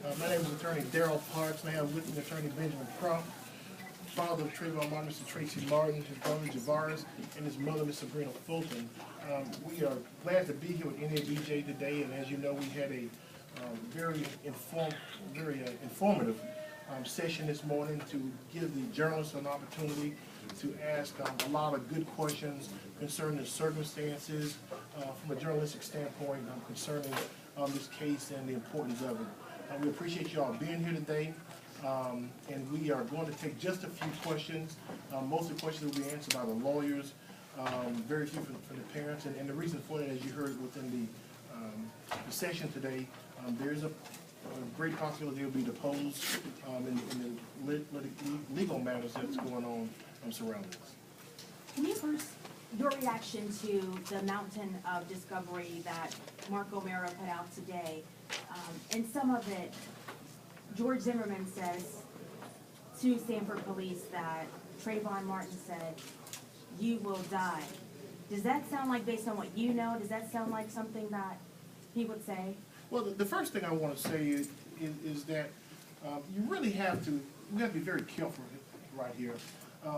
My name is Attorney Darrell Parks, and I have with me Attorney Benjamin Crump, father of Trayvon Martin, Mr. Tracy Martin, his brother Javaris, and his mother, Miss Sabrina Fulton. We are glad to be here with nabj today, and as you know, we had a very informative session this morning to give the journalists an opportunity to ask a lot of good questions concerning the circumstances from a journalistic standpoint concerning this case and the importance of it. We appreciate you all being here today, and we are going to take just a few questions. Most of the questions will be answered by the lawyers, very few for the parents, and the reason for that, as you heard within the session today, there's a great possibility they'll be deposed in the legal matters that's going on surrounding us. Can you first, your reaction to the mountain of discovery that Mark O'Mara put out today? And some of it, George Zimmerman says to Sanford Police that Trayvon Martin said, "You will die." Does that sound like, based on what you know, does that sound like something that he would say? Well, the first thing I want to say is that you really have to be very careful right here,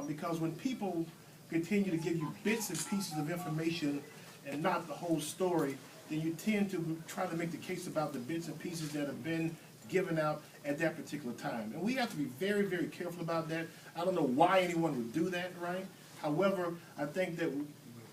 because when people continue to give you bits and pieces of information and not the whole story, then you tend to try to make the case about the bits and pieces that have been given out at that particular time. And we have to be very, very careful about that. I don't know why anyone would do that, right? However, I think that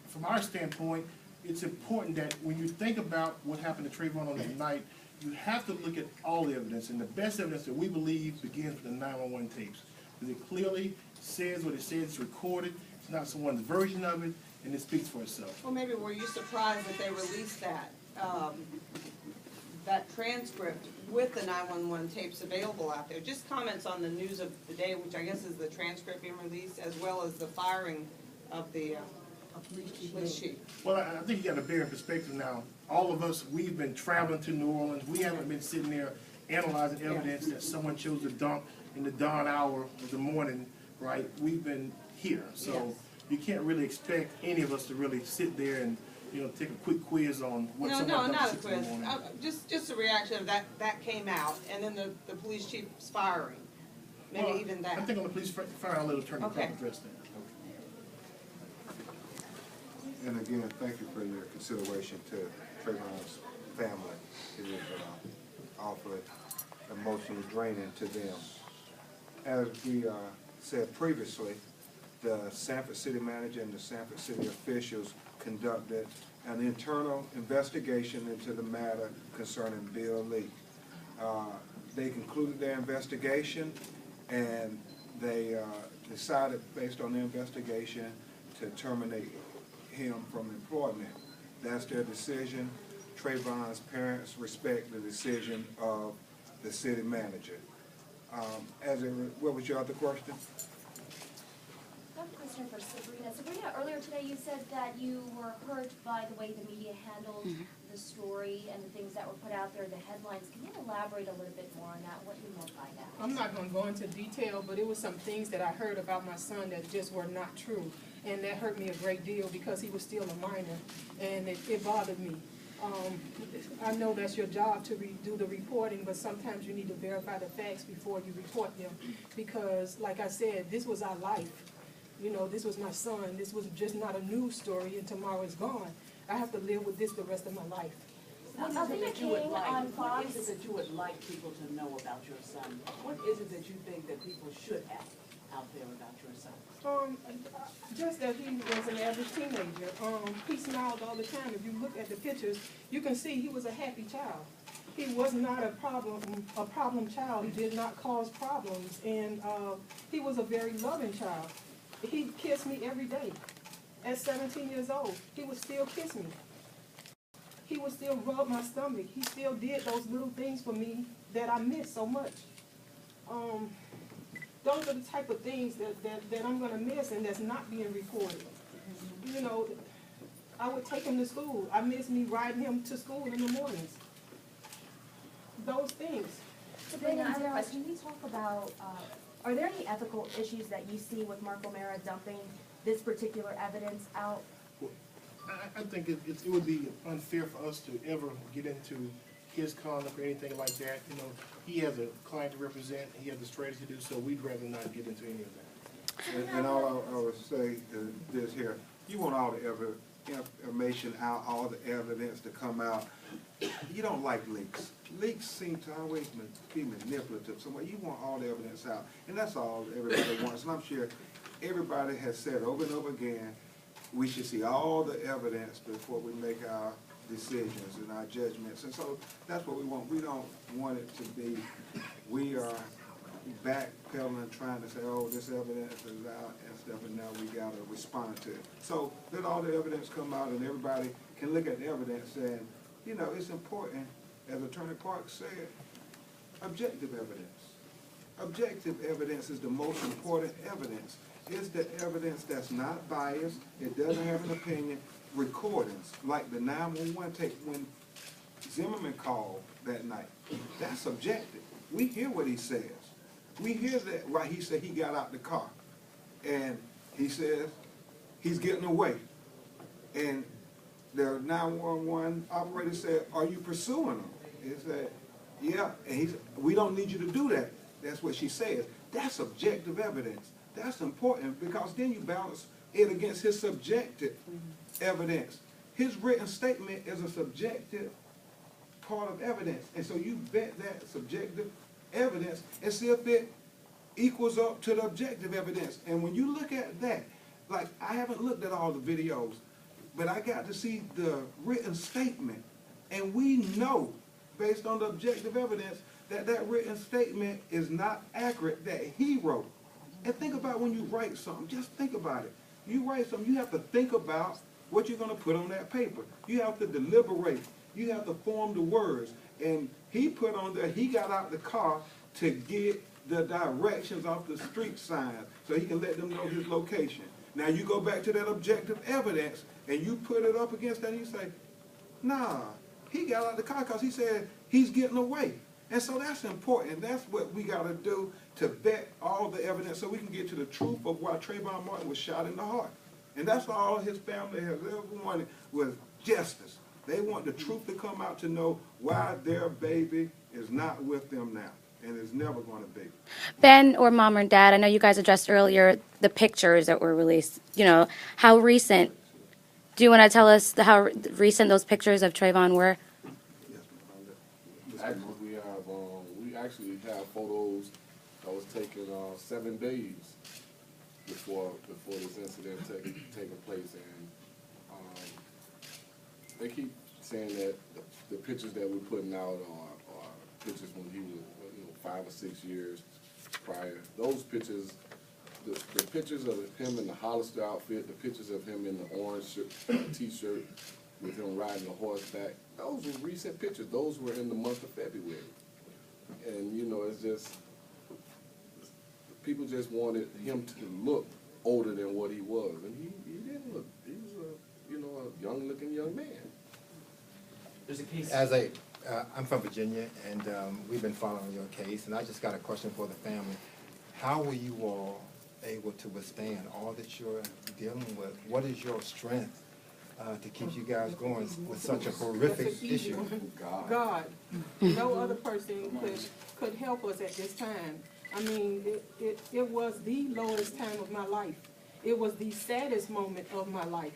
from our standpoint, it's important that when you think about what happened to Trayvon on that night, you have to look at all the evidence. And the best evidence that we believe begins with the 911 tapes. Because it clearly says what it says, it's recorded, it's not someone's version of it, and it speaks for itself. Well, maybe were you surprised that they released that that transcript with the 911 tapes available out there? Just comments on the news of the day, which I guess is the transcript being released, as well as the firing of the police chief. Well, I think you got to bear in perspective now. All of us, we've been traveling to New Orleans. We haven't been sitting there analyzing evidence that someone chose to dump in the dawn hour of the morning, right? We've been here. So yes. You can't really expect any of us to really sit there and, you know, take a quick quiz on what someone No, done not a at 6 in the quiz. morning. Just a reaction of that came out, and then the police chief's firing. Maybe Well, even that. I think on the police fire, I'll let Attorney Crump address that. And again, thank you for your consideration to Trayvon's family. It was awfully emotionally draining to them. As we said previously, the Sanford City Manager and the Sanford City officials conducted an internal investigation into the matter concerning Bill Lee. They concluded their investigation, and they decided, based on the investigation, to terminate him from employment. That's their decision. Trayvon's parents respect the decision of the city manager. What was your other question? I have a question for Sabrina. Sabrina, earlier today you said that you were hurt by the way the media handled the story and the things that were put out there, the headlines. Can you elaborate a little bit more on that, what you meant by that? I'm not going to go into detail, but it was some things that I heard about my son that just were not true. And that hurt me a great deal because he was still a minor, and it bothered me. I know that's your job to do the reporting, but sometimes you need to verify the facts before you report them. Because, like I said, this was our life. You know, this was my son. This was just not a news story, and tomorrow is gone. I have to live with this the rest of my life. What is it that you would like people to know about your son? What is it that you think that people should have out there about your son? Just that he was an average teenager. He smiled all the time. If you look at the pictures, you can see he was a happy child. He was not a problem child. He did not cause problems, and he was a very loving child. He kissed me every day. At 17 years old, he would still kiss me. He would still rub my stomach. He still did those little things for me that I miss so much. Those are the type of things that I'm going to miss, and that's not being recorded. You know, I would take him to school. I miss me riding him to school in the mornings. Those things. Sabrina, I have a question. Can you talk about, are there any ethical issues that you see with Mark O'Mara dumping this particular evidence out? Well, I think it would be unfair for us to ever get into his conduct or anything like that. You know, he has a client to represent, he has the strategy to do, so we'd rather not get into any of that. And all I would say is this here, you want all the information out, all the evidence to come out. You don't like leaks. Leaks seem to always be manipulative. So you want all the evidence out. And that's all everybody wants. And I'm sure everybody has said over and over again, we should see all the evidence before we make our decisions and our judgments. And so that's what we want. We don't want it to be, we are backpedaling, trying to say, oh, this evidence is out and stuff, and now we gotta respond to it. So let all the evidence come out and everybody can look at the evidence and, you know, it's important, as Attorney Park said, objective evidence. Objective evidence is the most important evidence. It's the evidence that's not biased, it doesn't have an opinion. Recordings, like the 911 tape when Zimmerman called that night, that's objective. We hear what he says. We hear that, right, he said he got out the car, and he says he's getting away. And the 911 operator said, are you pursuing him? He said, yeah. And he said, we don't need you to do that. That's what she says. That's objective evidence. That's important because then you balance it against his subjective evidence. His written statement is a subjective part of evidence. And so you vet that subjective evidence and see if it equals up to the objective evidence. And when you look at that, like I haven't looked at all the videos, but I got to see the written statement. And we know, based on the objective evidence, that that written statement is not accurate, that he wrote. And think about when you write something, just think about it. You write something, you have to think about what you're going to put on that paper. You have to deliberate. You have to form the words. And he put on there, he got out the car to get the directions off the street signs so he can let them know his location. Now you go back to that objective evidence and you put it up against that and you say, nah, he got out the car because he said he's getting away. And so that's important. That's what we got to do to vet all the evidence so we can get to the truth of why Trayvon Martin was shot in the heart. And that's all his family has ever wanted was justice. They want the truth to come out to know why their baby is not with them now and is never going to be. Ben or Mom or Dad, I know you guys addressed earlier the pictures that were released. You know, how recent, do you want to tell us how recent those pictures of Trayvon were? We actually have photos that was taken 7 days before this incident taking place, and they keep saying that the pictures that we're putting out are pictures when he was 5 or 6 years prior. Those pictures, the pictures of him in the Hollister outfit, the pictures of him in the orange T-shirt with him riding a horseback, those were recent pictures. Those were in the month of February. And, you know, it's just, people just wanted him to look older than what he was. And he didn't look, he was a young-looking young man. There's a case. I'm from Virginia, and we've been following your case, and I just got a question for the family. How were you all able to withstand all that you're dealing with? What is your strength to keep you guys going with such a horrific issue? God. No other person could help us at this time. I mean, it was the lowest time of my life. It was the saddest moment of my life.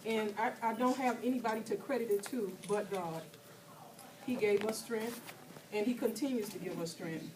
And I don't have anybody to credit it to but God. He gave us strength, and he continues to give us strength.